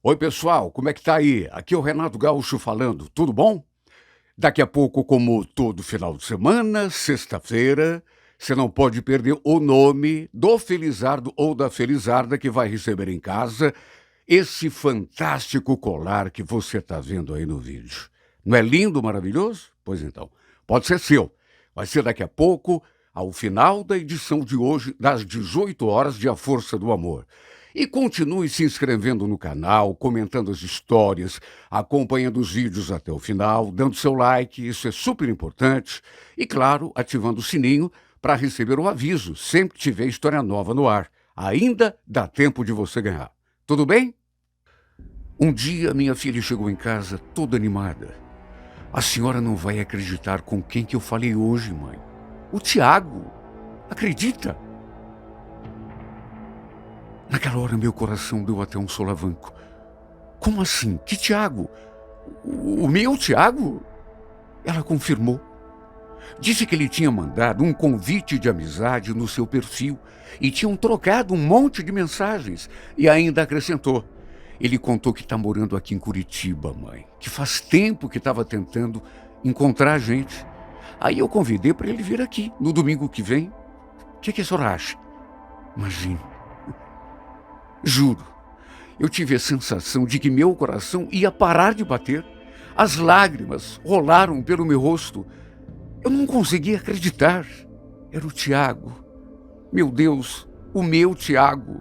Oi, pessoal, como é que tá aí? Aqui é o Renato Gaúcho falando, tudo bom? Daqui a pouco, como todo final de semana, sexta-feira, você não pode perder o nome do Felizardo ou da Felizarda que vai receber em casa esse fantástico colar que você está vendo aí no vídeo. Não é lindo, maravilhoso? Pois então, pode ser seu. Vai ser daqui a pouco, ao final da edição de hoje, das 18 horas de A Força do Amor. E continue se inscrevendo no canal, comentando as histórias, acompanhando os vídeos até o final, dando seu like, isso é super importante. E, claro, ativando o sininho para receber o aviso sempre que tiver história nova no ar. Ainda dá tempo de você ganhar. Tudo bem? Um dia minha filha chegou em casa toda animada. A senhora não vai acreditar com quem que eu falei hoje, mãe. O Tiago. Acredita? Naquela hora meu coração deu até um solavanco. Como assim? Que Tiago? O meu Tiago? Ela confirmou. Disse que ele tinha mandado um convite de amizade no seu perfil e tinham trocado um monte de mensagens. E ainda acrescentou. Ele contou que está morando aqui em Curitiba, mãe. Que faz tempo que estava tentando encontrar a gente. Aí eu convidei para ele vir aqui no domingo que vem. O que a senhora acha? Imagine. Juro, eu tive a sensação de que meu coração ia parar de bater. As lágrimas rolaram pelo meu rosto. Eu não conseguia acreditar. Era o Tiago. Meu Deus, o meu Tiago.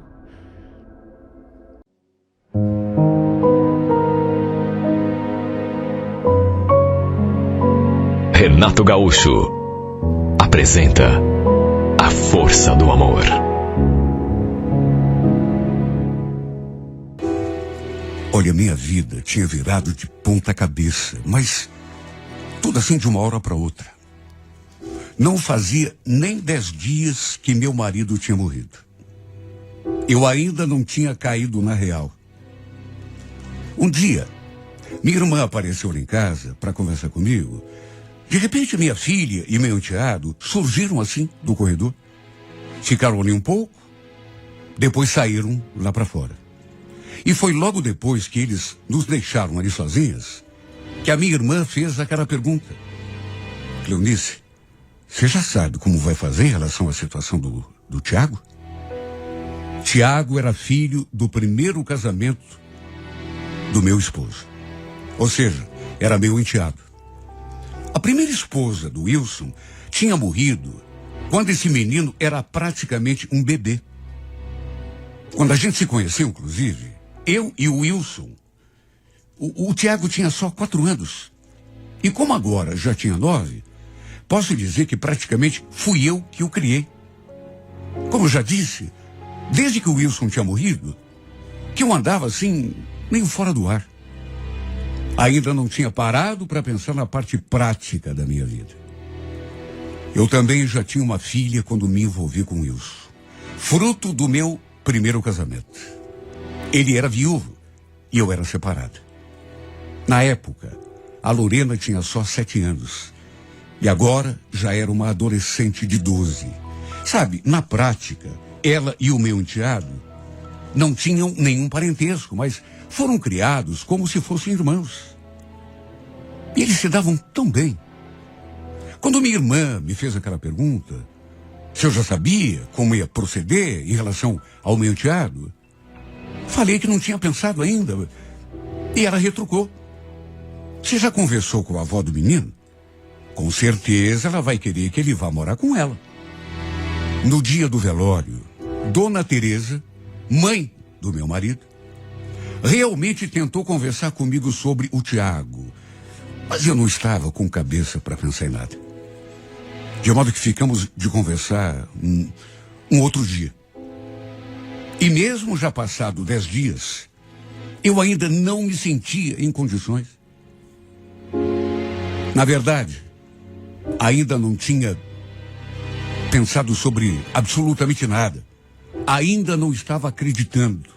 Renato Gaúcho apresenta A Força do Amor. Olha, minha vida tinha virado de ponta cabeça, mas tudo assim de uma hora para outra. Não fazia nem 10 dias que meu marido tinha morrido. Eu ainda não tinha caído na real. Um dia, minha irmã apareceu lá em casa para conversar comigo. De repente, minha filha e meu enteado surgiram assim do corredor. Ficaram ali um pouco, depois saíram lá para fora. E foi logo depois que eles nos deixaram ali sozinhas que a minha irmã fez aquela pergunta. Cleonice, você já sabe como vai fazer em relação à situação do Tiago? Tiago era filho do primeiro casamento do meu esposo. Ou seja, era meu enteado. A primeira esposa do Wilson tinha morrido quando esse menino era praticamente um bebê. Quando a gente se conheceu, inclusive, eu e o Wilson, o Tiago tinha só 4 anos. E como agora já tinha 9, posso dizer que praticamente fui eu que o criei. Como eu já disse, desde que o Wilson tinha morrido, que eu andava assim, meio fora do ar. Ainda não tinha parado para pensar na parte prática da minha vida. Eu também já tinha uma filha quando me envolvi com o Wilson, fruto do meu primeiro casamento. Ele era viúvo e eu era separado. Na época, a Lorena tinha só 7 anos e agora já era uma adolescente de 12. Sabe, na prática, ela e o meu enteado não tinham nenhum parentesco, mas foram criados como se fossem irmãos. E eles se davam tão bem. Quando minha irmã me fez aquela pergunta, se eu já sabia como ia proceder em relação ao meu enteado, falei que não tinha pensado ainda. E ela retrucou. Você já conversou com a avó do menino? Com certeza ela vai querer que ele vá morar com ela. No dia do velório, Dona Teresa, mãe do meu marido, realmente tentou conversar comigo sobre o Tiago. Mas eu não estava com cabeça para pensar em nada. De modo que ficamos de conversar um outro dia. E mesmo já passado 10 dias, eu ainda não me sentia em condições. Na verdade, ainda não tinha pensado sobre absolutamente nada. Ainda não estava acreditando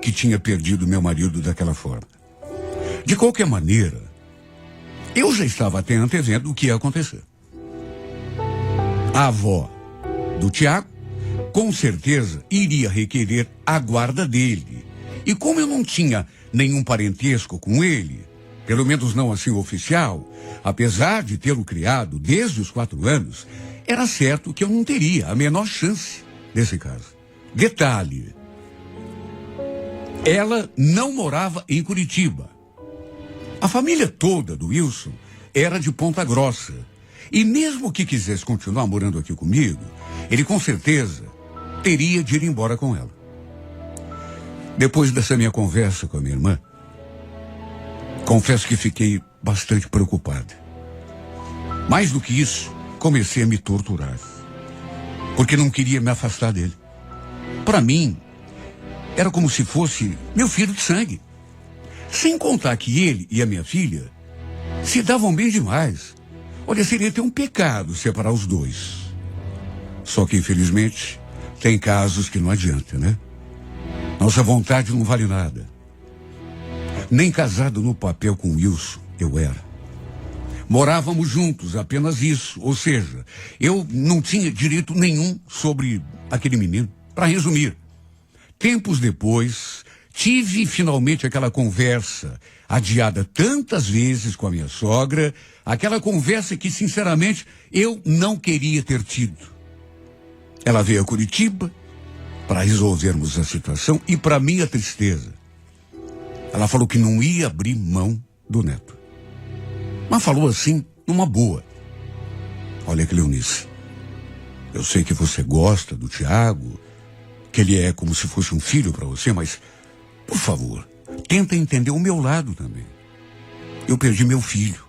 que tinha perdido meu marido daquela forma. De qualquer maneira, eu já estava até antevendo o que ia acontecer. A avó do Tiago com certeza iria requerer a guarda dele. E como eu não tinha nenhum parentesco com ele, pelo menos não assim oficial, apesar de tê-lo criado desde os 4 anos, era certo que eu não teria a menor chance nesse caso. Detalhe, ela não morava em Curitiba. A família toda do Wilson era de Ponta Grossa. E mesmo que quisesse continuar morando aqui comigo, ele com certeza teria de ir embora com ela. Depois dessa minha conversa com a minha irmã, confesso que fiquei bastante preocupado. Mais do que isso, comecei a me torturar. Porque não queria me afastar dele. Para mim, era como se fosse meu filho de sangue. Sem contar que ele e a minha filha se davam bem demais. Olha, seria até um pecado separar os dois. Só que, infelizmente, tem casos que não adianta, né? Nossa vontade não vale nada. Nem casado no papel com o Wilson eu era. Morávamos juntos, apenas isso. Ou seja, eu não tinha direito nenhum sobre aquele menino. Para resumir, tempos depois, tive finalmente aquela conversa, adiada tantas vezes com a minha sogra, aquela conversa que, sinceramente, eu não queria ter tido. Ela veio a Curitiba para resolvermos a situação e, para minha tristeza, ela falou que não ia abrir mão do neto. Mas falou assim, numa boa. Olha, Cleonice, eu sei que você gosta do Tiago, que ele é como se fosse um filho para você, mas, por favor, tenta entender o meu lado também. Eu perdi meu filho.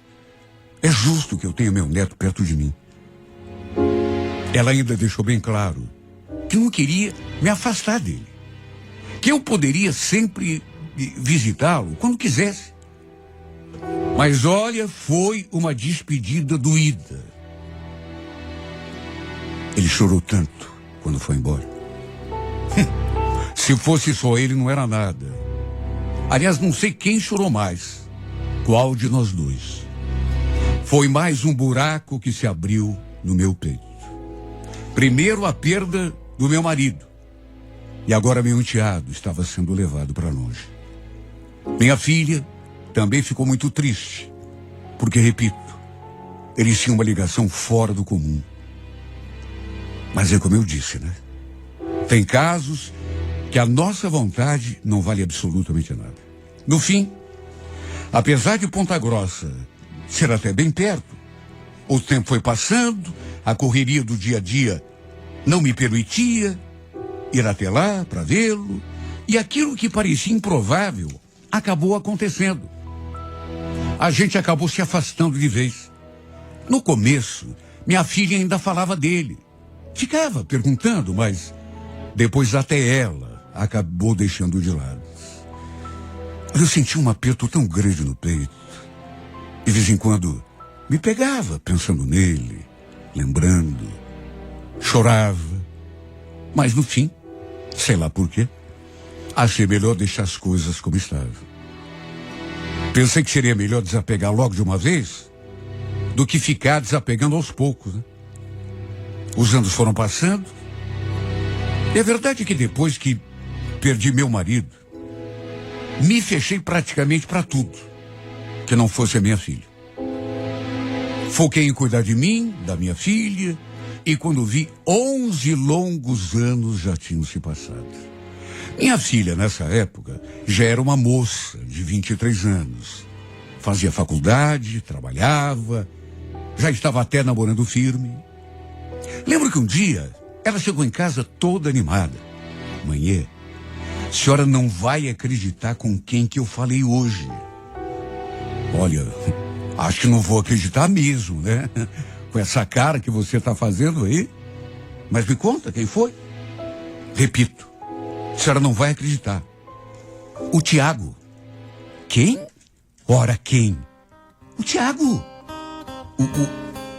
É justo que eu tenha meu neto perto de mim. Ela ainda deixou bem claro que não queria me afastar dele. Que eu poderia sempre visitá-lo quando quisesse. Mas olha, foi uma despedida doída. Ele chorou tanto quando foi embora. Se fosse só ele, não era nada. Aliás, não sei quem chorou mais. Qual de nós dois? Foi mais um buraco que se abriu no meu peito. Primeiro a perda do meu marido. E agora meu enteado estava sendo levado para longe. Minha filha também ficou muito triste. Porque, repito, eles tinham uma ligação fora do comum. Mas é como eu disse, né? Tem casos que a nossa vontade não vale absolutamente nada. No fim, apesar de Ponta Grossa ser até bem perto, o tempo foi passando, a correria do dia a dia não me permitia ir até lá para vê-lo, e aquilo que parecia improvável acabou acontecendo. A gente acabou se afastando de vez. No começo, minha filha ainda falava dele. Ficava perguntando, mas depois até ela acabou deixando de lado. Eu senti um aperto tão grande no peito. De vez em quando me pegava pensando nele, lembrando, chorava. Mas no fim, sei lá por quê, achei melhor deixar as coisas como estavam. Pensei que seria melhor desapegar logo de uma vez do que ficar desapegando aos poucos, né? Os anos foram passando. E é verdade que depois que perdi meu marido, me fechei praticamente para tudo que não fosse a minha filha. Foquei em cuidar de mim, da minha filha, e quando vi, 11 longos anos já tinham se passado. Minha filha, nessa época, já era uma moça de 23 anos. Fazia faculdade, trabalhava, já estava até namorando firme. Lembro que um dia, ela chegou em casa toda animada. Mãe, a senhora não vai acreditar com quem que eu falei hoje. Olha, acho que não vou acreditar mesmo, né? Com essa cara que você está fazendo aí. Mas me conta, quem foi? Repito, a senhora não vai acreditar. O Tiago. Quem? Ora, quem? O Tiago.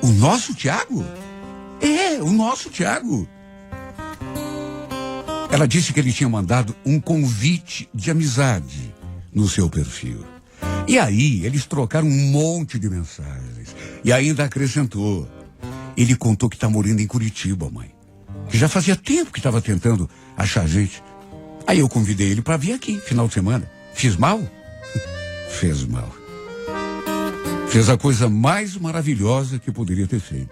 O nosso Tiago? É, o nosso Tiago. Ela disse que ele tinha mandado um convite de amizade no seu perfil. E aí, eles trocaram um monte de mensagens. E ainda acrescentou. Ele contou que está morando em Curitiba, mãe. Que já fazia tempo que estava tentando achar gente. Aí eu convidei ele para vir aqui, final de semana. Fiz mal? Fez mal. Fez a coisa mais maravilhosa que poderia ter feito.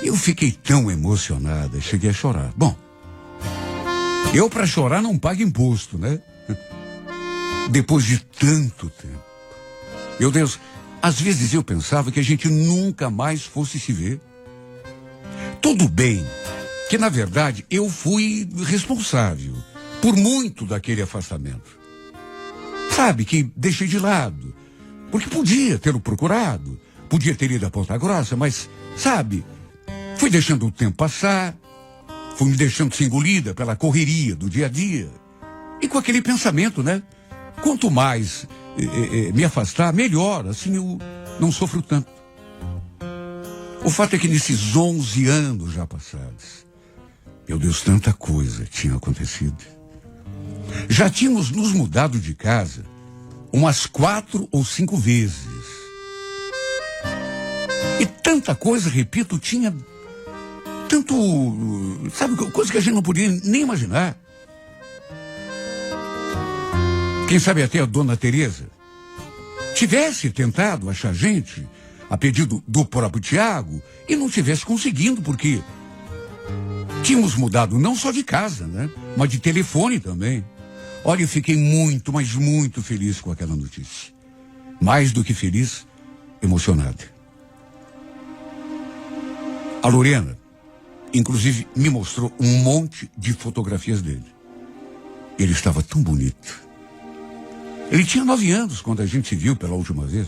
Eu fiquei tão emocionada, cheguei a chorar. Bom, eu para chorar não pago imposto, né? Depois de tanto tempo. Meu Deus, às vezes eu pensava que a gente nunca mais fosse se ver. Tudo bem, que na verdade eu fui responsável por muito daquele afastamento. Sabe, que deixei de lado. Porque podia tê-lo procurado, podia ter ido a Ponta Grossa, mas, sabe, fui deixando o tempo passar, fui me deixando ser engolida pela correria do dia a dia. E com aquele pensamento, né? Quanto mais me afastar, melhor, assim eu não sofro tanto. O fato é que nesses 11 anos já passados, meu Deus, tanta coisa tinha acontecido. Já tínhamos nos mudado de casa umas 4 ou 5 vezes. E tanta coisa, repito, tinha tanto, sabe, coisa que a gente não podia nem imaginar. Quem sabe até a dona Teresa tivesse tentado achar gente a pedido do próprio Tiago e não tivesse conseguindo, porque tínhamos mudado não só de casa, né? Mas de telefone também. Olha, eu fiquei muito, mas muito feliz com aquela notícia. Mais do que feliz, emocionado. A Lorena, inclusive, me mostrou um monte de fotografias dele. Ele estava tão bonito. Ele tinha 9 anos quando a gente se viu pela última vez.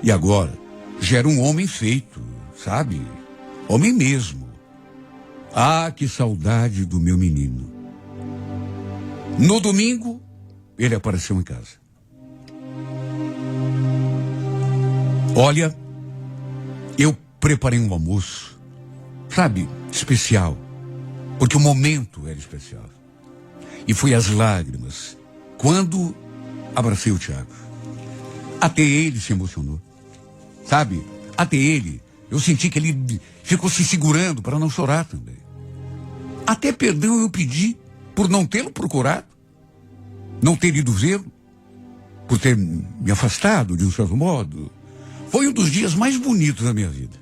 E agora, já era um homem feito, sabe? Homem mesmo. Ah, que saudade do meu menino. No domingo, ele apareceu em casa. Olha, eu preparei um almoço, sabe, especial, porque o momento era especial. E foi às lágrimas quando abracei o Tiago. Até ele se emocionou, sabe? Até ele, eu senti que ele ficou se segurando para não chorar também. Até perdão eu pedi por não tê-lo procurado, não ter ido vê-lo, por ter me afastado de um certo modo. Foi um dos dias mais bonitos da minha vida.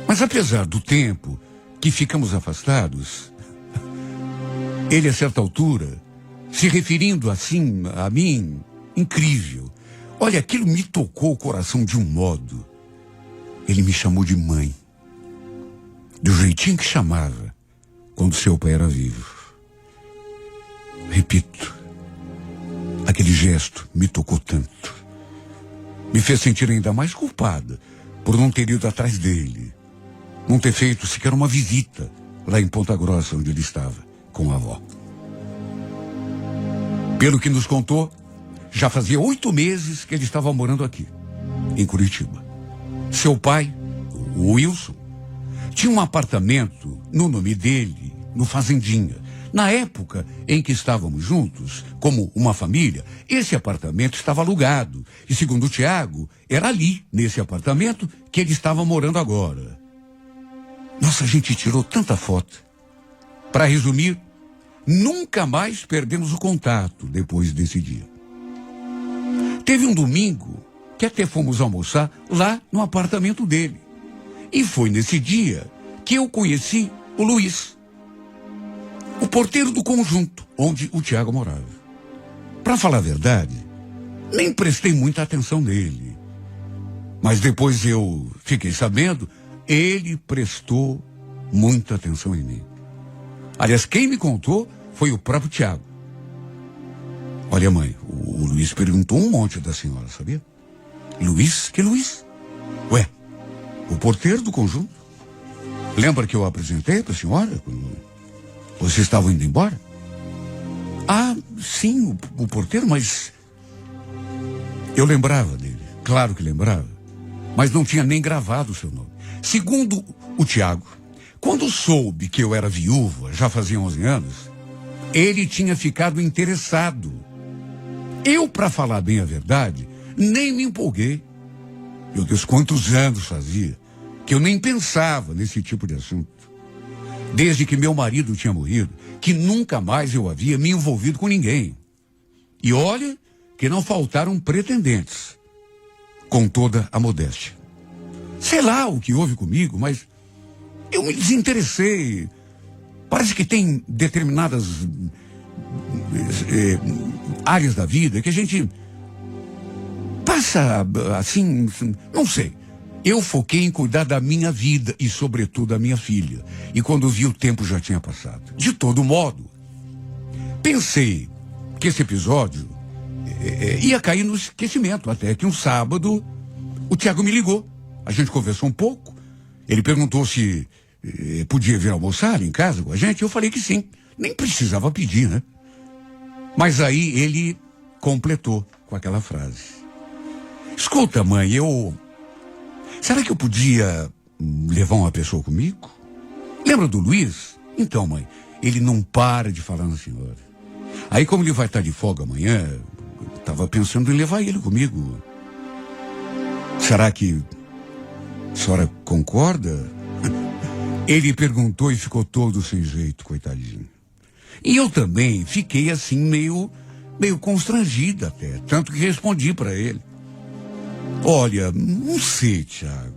Mas apesar do tempo que ficamos afastados, ele a certa altura, se referindo assim a mim, incrível. Olha, aquilo me tocou o coração de um modo. Ele me chamou de mãe, do jeitinho que chamava quando seu pai era vivo. Repito, aquele gesto me tocou tanto. Me fez sentir ainda mais culpada por não ter ido atrás dele. Não ter feito sequer uma visita lá em Ponta Grossa, onde ele estava, com a avó. Pelo que nos contou, já fazia 8 meses que ele estava morando aqui, em Curitiba. Seu pai, o Wilson, tinha um apartamento no nome dele, no Fazendinha. Na época em que estávamos juntos, como uma família, esse apartamento estava alugado. E segundo o Tiago, era ali, nesse apartamento, que ele estava morando agora. Nossa, a gente tirou tanta foto. Para resumir, nunca mais perdemos o contato depois desse dia. Teve um domingo que até fomos almoçar lá no apartamento dele. E foi nesse dia que eu conheci o Luiz, o porteiro do conjunto onde o Tiago morava. Para falar a verdade, nem prestei muita atenção nele. Mas depois eu fiquei sabendo, ele prestou muita atenção em mim. Aliás, quem me contou foi o próprio Tiago. Olha, mãe, o Luiz perguntou um monte da senhora, sabia? Luiz? Que Luiz? Ué, o porteiro do conjunto. Lembra que eu apresentei para a senhora quando vocês estavam indo embora? Ah, sim, o porteiro, mas eu lembrava dele. Claro que lembrava. Mas não tinha nem gravado o seu nome. Segundo o Tiago, quando soube que eu era viúva, já fazia 11 anos, ele tinha ficado interessado. Eu, para falar bem a verdade, nem me empolguei. Meu Deus, quantos anos fazia que eu nem pensava nesse tipo de assunto. Desde que meu marido tinha morrido, que nunca mais eu havia me envolvido com ninguém. E olha que não faltaram pretendentes, com toda a modéstia. Sei lá o que houve comigo, mas eu me desinteressei. Parece que tem determinadas áreas da vida que a gente passa assim, não sei. Eu foquei em cuidar da minha vida e, sobretudo, da minha filha. E quando vi, o tempo já tinha passado. De todo modo, pensei que esse episódio ia cair no esquecimento, até que um sábado o Tiago me ligou. A gente conversou um pouco. Ele perguntou se podia vir almoçar em casa com a gente. Eu falei que sim. Nem precisava pedir, né? Mas aí ele completou com aquela frase. Escuta, mãe, será que eu podia levar uma pessoa comigo? Lembra do Luiz? Então, mãe, ele não para de falar na senhora. Aí, como ele vai estar de folga amanhã, eu estava pensando em levar ele comigo. Será que a senhora concorda? Ele perguntou e ficou todo sem jeito, coitadinho. E eu também fiquei assim meio constrangida até, tanto que respondi para ele. Olha, não sei, Tiago.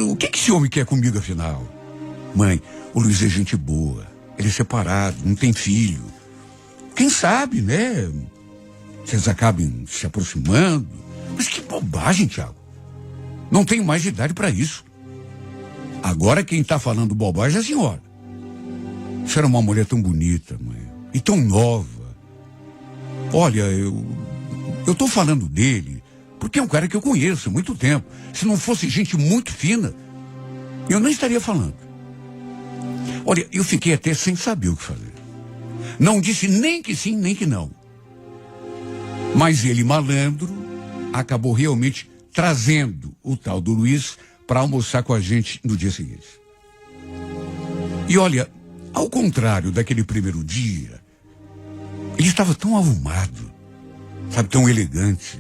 O que esse homem quer comigo, afinal? Mãe, o Luiz é gente boa. Ele é separado, não tem filho. Quem sabe, né? Vocês acabem se aproximando. Mas que bobagem, Tiago. Não tenho mais idade para isso. Agora quem está falando bobagem é a senhora. Você era uma mulher tão bonita, mãe. E tão nova. Olha, eu estou falando dele porque é um cara que eu conheço há muito tempo. Se não fosse gente muito fina, eu não estaria falando. Olha, eu fiquei até sem saber o que fazer. Não disse nem que sim, nem que não. Mas ele, malandro, acabou realmente trazendo o tal do Luiz para almoçar com a gente no dia seguinte. E olha, ao contrário daquele primeiro dia, ele estava tão arrumado, sabe, tão elegante.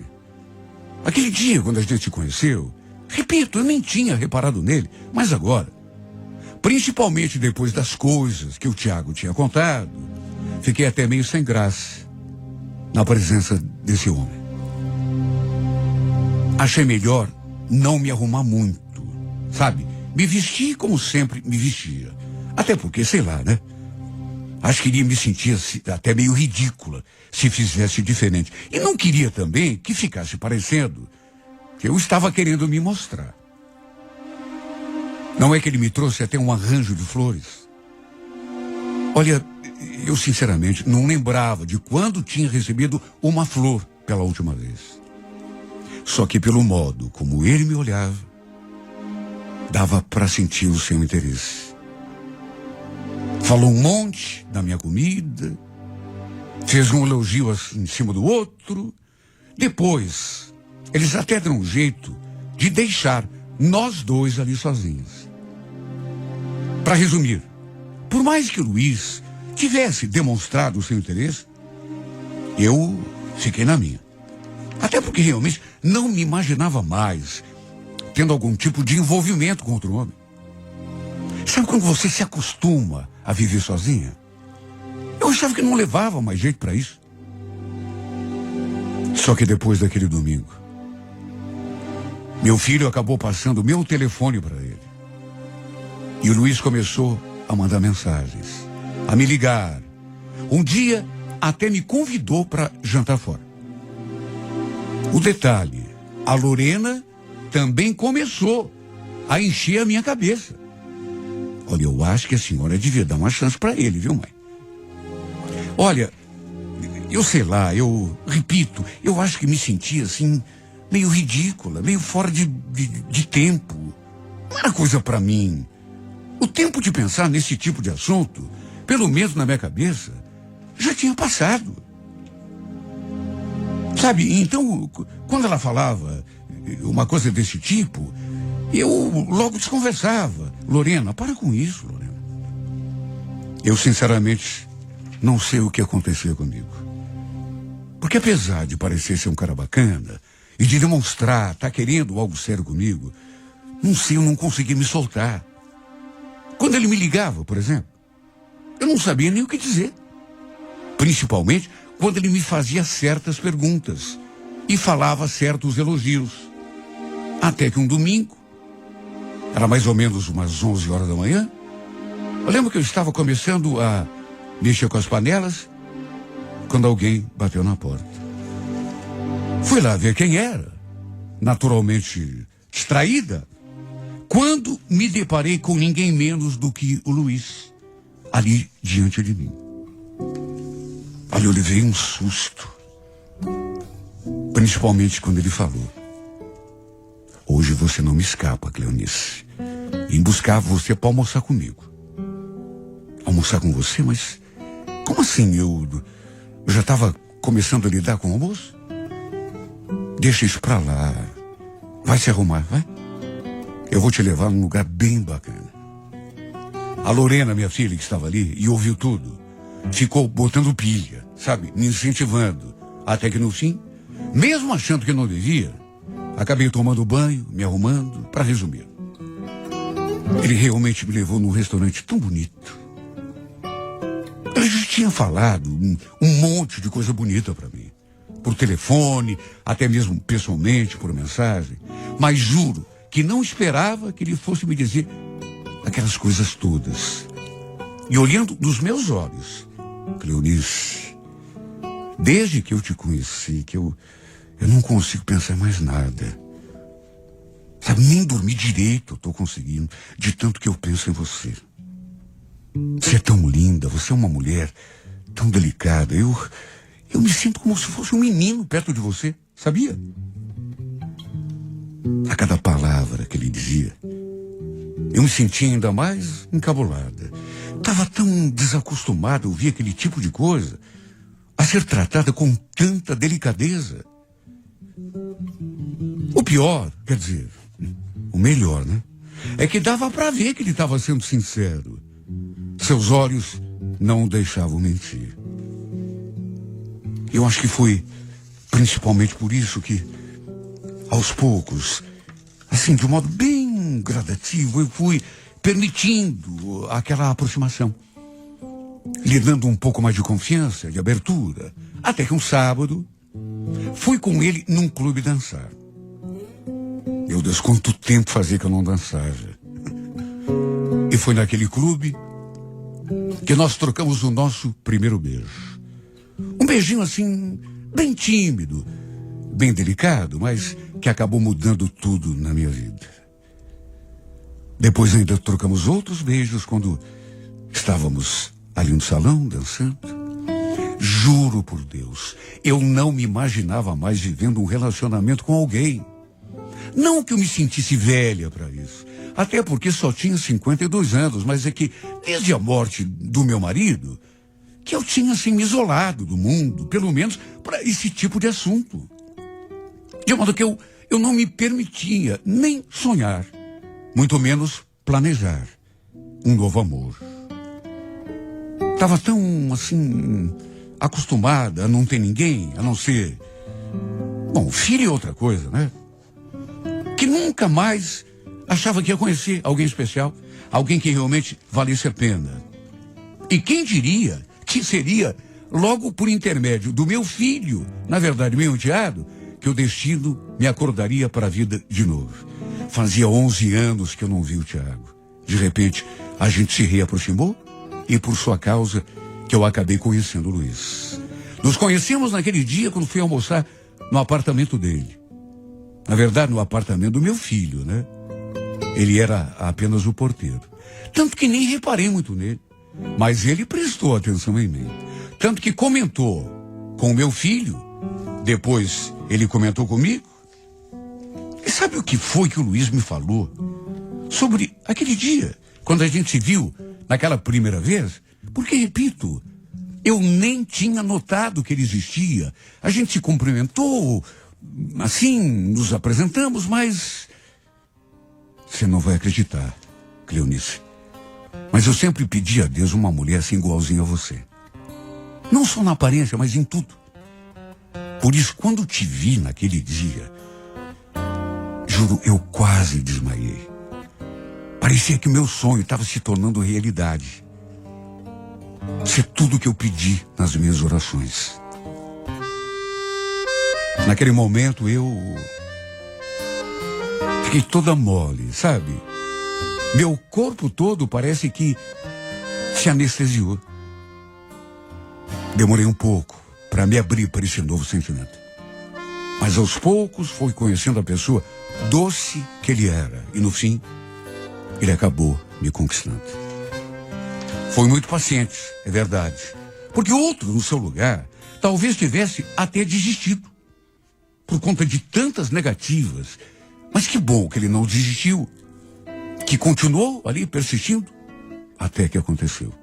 Aquele dia, quando a gente se conheceu, repito, eu nem tinha reparado nele, mas agora, principalmente depois das coisas que o Tiago tinha contado, fiquei até meio sem graça na presença desse homem. Achei melhor não me arrumar muito, sabe? Me vestir como sempre me vestia. Até porque, sei lá, né? Acho que iria me sentir até meio ridícula se fizesse diferente. E não queria também que ficasse parecendo que eu estava querendo me mostrar. Não é que ele me trouxe até um arranjo de flores? Olha, eu sinceramente não lembrava de quando tinha recebido uma flor pela última vez. Só que pelo modo como ele me olhava, dava para sentir o seu interesse. Falou um monte da minha comida, fez um elogio assim, em cima do outro. Depois, eles até deram um jeito de deixar nós dois ali sozinhos. Para resumir, por mais que o Luiz tivesse demonstrado o seu interesse, eu fiquei na minha. Até porque realmente não me imaginava mais tendo algum tipo de envolvimento com outro homem. Sabe quando você se acostuma a viver sozinha? Eu achava que não levava mais jeito para isso. Só que depois daquele domingo, meu filho acabou passando o meu telefone para ele. E o Luiz começou a mandar mensagens, a me ligar. Um dia até me convidou para jantar fora. O detalhe, a Lorena também começou a encher a minha cabeça. Olha, eu acho que a senhora devia dar uma chance para ele, viu, mãe? Olha, eu sei lá, eu repito, eu acho que me sentia assim, meio ridícula, meio fora de tempo. Não era coisa para mim. O tempo de pensar nesse tipo de assunto, pelo menos na minha cabeça, já tinha passado. Sabe, então, quando ela falava uma coisa desse tipo, eu logo desconversava. Lorena, para com isso, Lorena. Eu, sinceramente, não sei o que acontecia comigo. Porque apesar de parecer ser um cara bacana e de demonstrar estar querendo algo sério comigo, não sei, eu não conseguia me soltar. Quando ele me ligava, por exemplo, eu não sabia nem o que dizer. Principalmente quando ele me fazia certas perguntas e falava certos elogios. Até que um domingo, era mais ou menos umas 11 horas da manhã, eu lembro que eu estava começando a mexer com as panelas, quando alguém bateu na porta. Fui lá ver quem era, naturalmente distraída, quando me deparei com ninguém menos do que o Luiz, ali diante de mim. Olha, eu levei um susto, principalmente quando ele falou: hoje você não me escapa, Cleonice. Vim buscar você para almoçar comigo. Almoçar com você? Mas como assim? Eu já estava começando a lidar com o almoço? Deixa isso pra lá. Vai se arrumar, vai. Eu vou te levar num lugar bem bacana. A Lorena, minha filha, que estava ali e ouviu tudo, ficou botando pilha, sabe? Me incentivando. Até que no fim, mesmo achando que não devia, acabei tomando banho, me arrumando, para resumir. Ele realmente me levou num restaurante tão bonito. Ele já tinha falado um monte de coisa bonita para mim. Por telefone, até mesmo pessoalmente, por mensagem. Mas juro que não esperava que ele fosse me dizer aquelas coisas todas. E olhando nos meus olhos: Cleonice, desde que eu te conheci, que eu não consigo pensar mais nada. Sabe, nem dormir direito eu tô conseguindo, de tanto que eu penso em você. Você é tão linda, você é uma mulher tão delicada. Eu me sinto como se fosse um menino perto de você, sabia? A cada palavra que ele dizia, eu me sentia ainda mais encabulada. Estava tão desacostumado a ouvir aquele tipo de coisa, a ser tratada com tanta delicadeza. O pior, quer dizer, o melhor, né? É que dava para ver que ele estava sendo sincero. Seus olhos não o deixavam mentir. Eu acho que foi principalmente por isso que, aos poucos, assim, de um modo bem gradativo, eu fui permitindo aquela aproximação, lhe dando um pouco mais de confiança, de abertura, até que um sábado fui com ele num clube dançar. Meu Deus, quanto tempo fazia que eu não dançava. E foi naquele clube que nós trocamos o nosso primeiro beijo. Um beijinho assim, bem tímido, bem delicado, mas que acabou mudando tudo na minha vida. Depois ainda trocamos outros beijos quando estávamos ali no salão dançando. Juro por Deus, eu não me imaginava mais vivendo um relacionamento com alguém. Não que eu me sentisse velha para isso, até porque só tinha 52 anos, mas é que desde a morte do meu marido, que eu tinha assim me isolado do mundo, pelo menos para esse tipo de assunto. De modo que eu não me permitia nem sonhar, muito menos planejar um novo amor. Estava tão, assim, acostumada a não ter ninguém, a não ser... Bom, filho é outra coisa, né? Que nunca mais achava que ia conhecer alguém especial, alguém que realmente valesse a pena. E quem diria que seria logo por intermédio do meu filho, na verdade, meu enteado, que o destino me acordaria para a vida de novo. Fazia 11 anos que eu não vi o Tiago. De repente, a gente se reaproximou e por sua causa que eu acabei conhecendo o Luiz. Nos conhecemos naquele dia quando fui almoçar no apartamento dele. Na verdade, no apartamento do meu filho, né? Ele era apenas o porteiro. Tanto que nem reparei muito nele. Mas ele prestou atenção em mim. Tanto que comentou com o meu filho. Depois ele comentou comigo. E sabe o que foi que o Luiz me falou? Sobre aquele dia, quando a gente se viu naquela primeira vez. Porque, repito, eu nem tinha notado que ele existia. A gente se cumprimentou, assim, nos apresentamos, mas... Você não vai acreditar, Cleonice. Mas eu sempre pedi a Deus uma mulher assim igualzinha a você. Não só na aparência, mas em tudo. Por isso, quando te vi naquele dia, juro, eu quase desmaiei. Parecia que o meu sonho estava se tornando realidade. Isso é tudo que eu pedi nas minhas orações. Naquele momento eu fiquei toda mole, sabe? Meu corpo todo parece que se anestesiou. Demorei um pouco para me abrir para esse novo sentimento. Mas aos poucos fui conhecendo a pessoa doce que ele era. E no fim, ele acabou me conquistando. Foi muito paciente, é verdade. Porque outro, no seu lugar, talvez tivesse até desistido. Por conta de tantas negativas. Mas que bom que ele não desistiu. Que continuou ali persistindo. Até que aconteceu.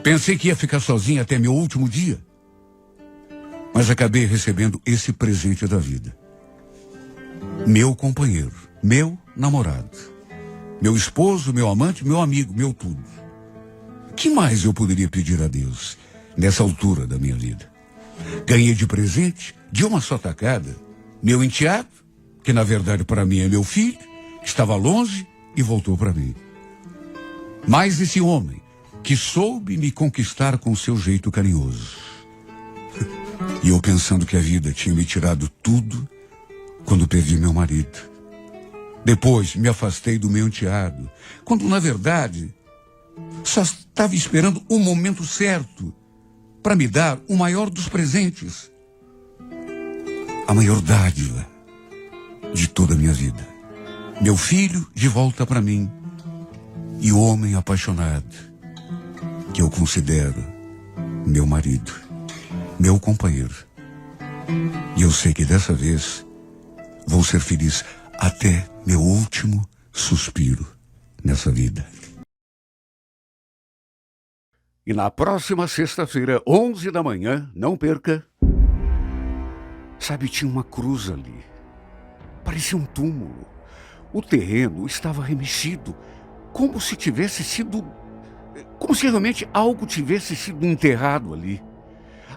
Pensei que ia ficar sozinho até meu último dia. Mas acabei recebendo esse presente da vida. Meu companheiro, meu namorado, meu esposo, meu amante, meu amigo, meu tudo. O que mais eu poderia pedir a Deus nessa altura da minha vida? Ganhei de presente, de uma só tacada, meu enteado, que na verdade para mim é meu filho, que estava longe e voltou para mim. Mais esse homem que soube me conquistar com seu jeito carinhoso. E eu pensando que a vida tinha me tirado tudo quando perdi meu marido. Depois me afastei do meu enteado, quando na verdade só estava esperando o momento certo para me dar o maior dos presentes. A maior dádiva de toda a minha vida. Meu filho de volta para mim. E o homem apaixonado que eu considero meu marido, meu companheiro. E eu sei que dessa vez vou ser feliz até meu último suspiro nessa vida. E na próxima sexta-feira, 11 da manhã, não perca. Sabe, tinha uma cruz ali. Parecia um túmulo. O terreno estava remexido, como se realmente algo tivesse sido enterrado ali.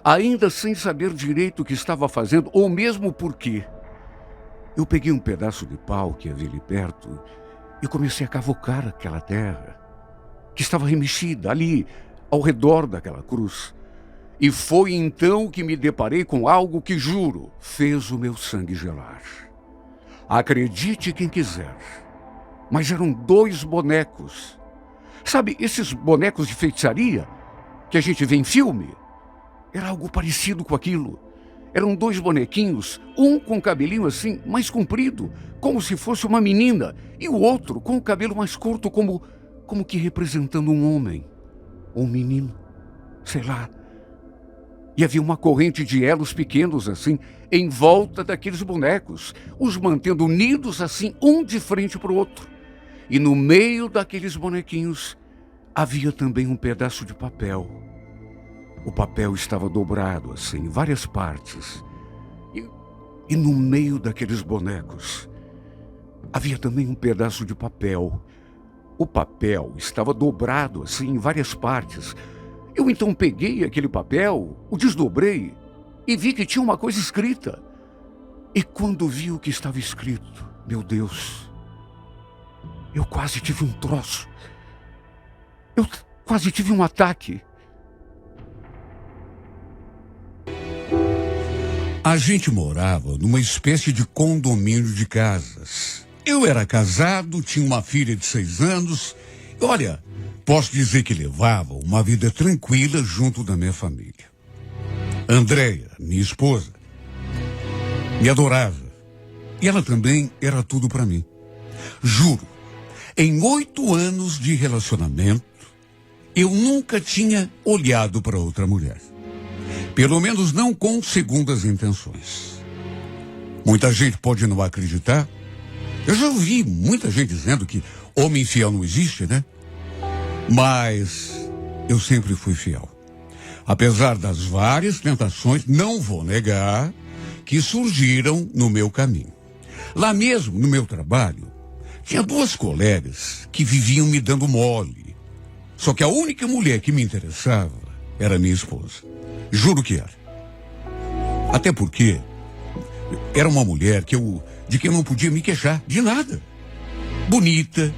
Ainda sem saber direito o que estava fazendo, ou mesmo por quê. Eu peguei um pedaço de pau que havia ali perto e comecei a cavocar aquela terra, que estava remexida ali, ao redor daquela cruz. E foi então que me deparei com algo que, juro, fez o meu sangue gelar. Acredite quem quiser, mas eram 2 bonecos. Sabe, esses bonecos de feitiçaria que a gente vê em filme? Era algo parecido com aquilo. Eram 2 bonequinhos, um com o cabelinho assim, mais comprido, como se fosse uma menina, e o outro com o cabelo mais curto, como que representando um homem, ou um menino, sei lá. E havia uma corrente de elos pequenos assim, em volta daqueles bonecos, os mantendo unidos assim, um de frente para o outro. E no meio daqueles bonequinhos havia também um pedaço de papel. O papel estava dobrado assim, em várias partes. E no meio daqueles bonecos havia também um pedaço de papel. O papel estava dobrado assim, em várias partes. Eu então peguei aquele papel, o desdobrei e vi que tinha uma coisa escrita. E quando vi o que estava escrito, meu Deus, eu quase tive um troço. Eu quase tive um ataque. A gente morava numa espécie de condomínio de casas. Eu era casado, tinha uma filha de 6 anos. E olha, posso dizer que levava uma vida tranquila junto da minha família. Andréia, minha esposa, me adorava. E ela também era tudo para mim. Juro, em 8 anos de relacionamento, eu nunca tinha olhado para outra mulher. Pelo menos não com segundas intenções. Muita gente pode não acreditar. Eu já ouvi muita gente dizendo que homem fiel não existe, né? Mas eu sempre fui fiel. Apesar das várias tentações, não vou negar, que surgiram no meu caminho. Lá mesmo, no meu trabalho, tinha 2 colegas que viviam me dando mole. Só que a única mulher que me interessava era minha esposa. Juro que era. Até porque era uma mulher de quem eu não podia me queixar de nada. Bonita,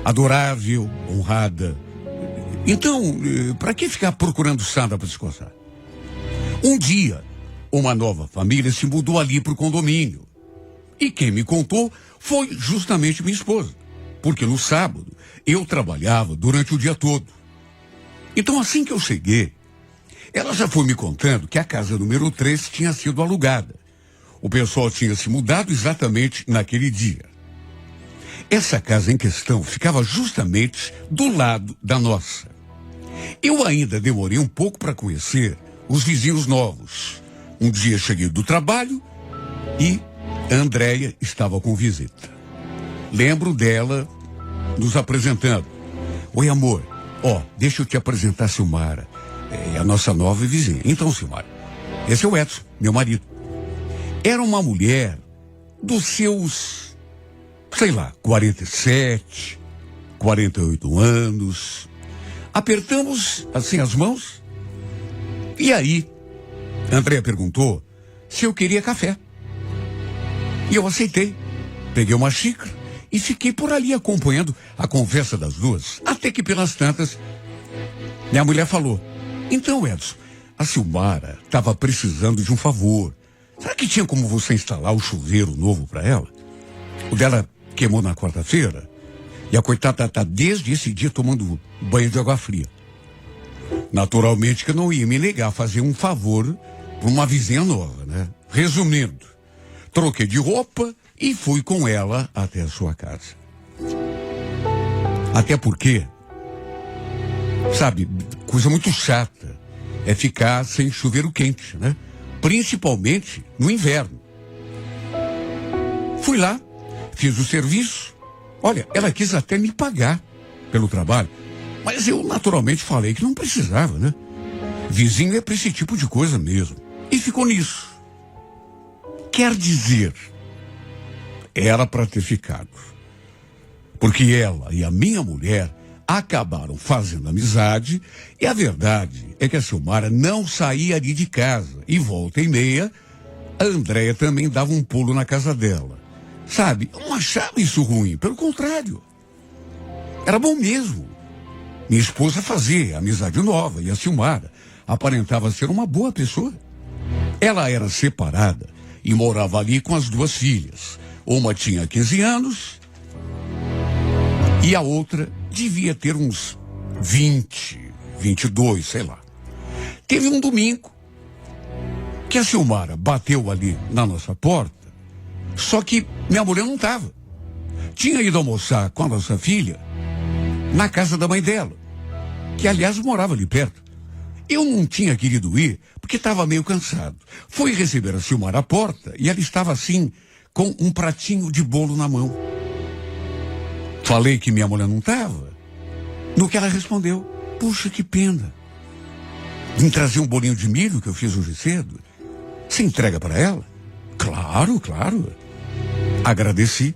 adorável, honrada. Então, para que ficar procurando sarna para se coçar? Um dia, uma nova família se mudou ali para o condomínio. E quem me contou foi justamente minha esposa, porque no sábado eu trabalhava durante o dia todo. Então, assim que eu cheguei, ela já foi me contando que a casa número 3 tinha sido alugada. O pessoal tinha se mudado exatamente naquele dia. Essa casa em questão ficava justamente do lado da nossa. Eu ainda demorei um pouco para conhecer os vizinhos novos. Um dia cheguei do trabalho e a Andréia estava com visita. Lembro dela nos apresentando. Oi, amor. Deixa eu te apresentar a Silmara. É a nossa nova vizinha. Então, Silmara, esse é o Edson, meu marido. Era uma mulher dos seus, 47, 48 anos. Apertamos, assim, as mãos. E aí, Andréia perguntou se eu queria café. E eu aceitei. Peguei uma xícara e fiquei por ali acompanhando a conversa das duas. Até que, pelas tantas, minha mulher falou: então, Edson, a Silmara estava precisando de um favor. Será que tinha como você instalar o chuveiro novo para ela? O dela queimou na quarta-feira e a coitada está desde esse dia tomando banho de água fria. Naturalmente que eu não ia me negar a fazer um favor para uma vizinha nova, né? Resumindo, troquei de roupa e fui com ela até a sua casa. Até porque, sabe, coisa muito chata é ficar sem chuveiro quente, né? Principalmente no inverno. Fui lá, fiz o serviço. Olha, ela quis até me pagar pelo trabalho, mas eu naturalmente falei que não precisava, né? Vizinho é para esse tipo de coisa mesmo. E ficou nisso. Quer dizer, era para ter ficado. Porque ela e a minha mulher acabaram fazendo amizade, e a verdade é que a Silmara não saía ali de casa. E volta e meia, a Andréia também dava um pulo na casa dela. Sabe, eu não achava isso ruim, pelo contrário. Era bom mesmo. Minha esposa fazia amizade nova e a Silmara aparentava ser uma boa pessoa. Ela era separada e morava ali com as duas filhas. Uma tinha 15 anos e a outra devia ter uns 20, 22, sei lá. Teve um domingo que a Silmara bateu ali na nossa porta, só que minha mulher não estava. Tinha ido almoçar com a nossa filha na casa da mãe dela, que aliás morava ali perto. Eu não tinha querido ir porque estava meio cansado. Fui receber a Silmara à porta e ela estava assim, com um pratinho de bolo na mão. Falei que minha mulher não estava. No que ela respondeu: puxa, que pena. Vim trazer um bolinho de milho que eu fiz hoje cedo. Você entrega para ela? Claro, claro. Agradeci.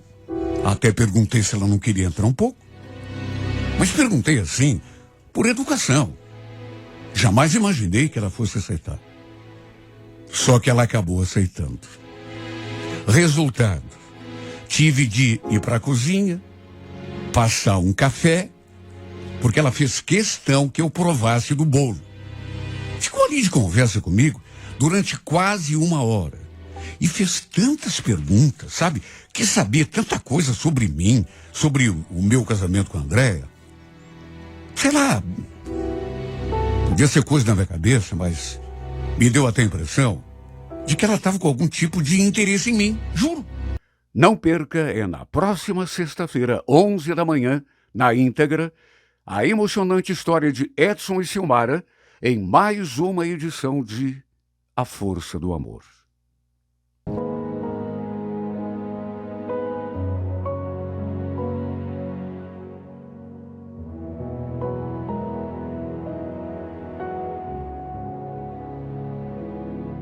Até perguntei se ela não queria entrar um pouco. Mas perguntei assim, por educação. Jamais imaginei que ela fosse aceitar. Só que ela acabou aceitando. Resultado: tive de ir para a cozinha, passar um café, porque ela fez questão que eu provasse do bolo. Ficou ali de conversa comigo durante quase 1 hora. E fez tantas perguntas, sabe? Quis saber tanta coisa sobre mim, sobre o meu casamento com a Andréia. Sei lá, podia ser coisa na minha cabeça, mas me deu até a impressão de que ela estava com algum tipo de interesse em mim, juro. Não perca, é na próxima sexta-feira, 11 da manhã, na íntegra, a emocionante história de Edson e Silmara em mais uma edição de A Força do Amor.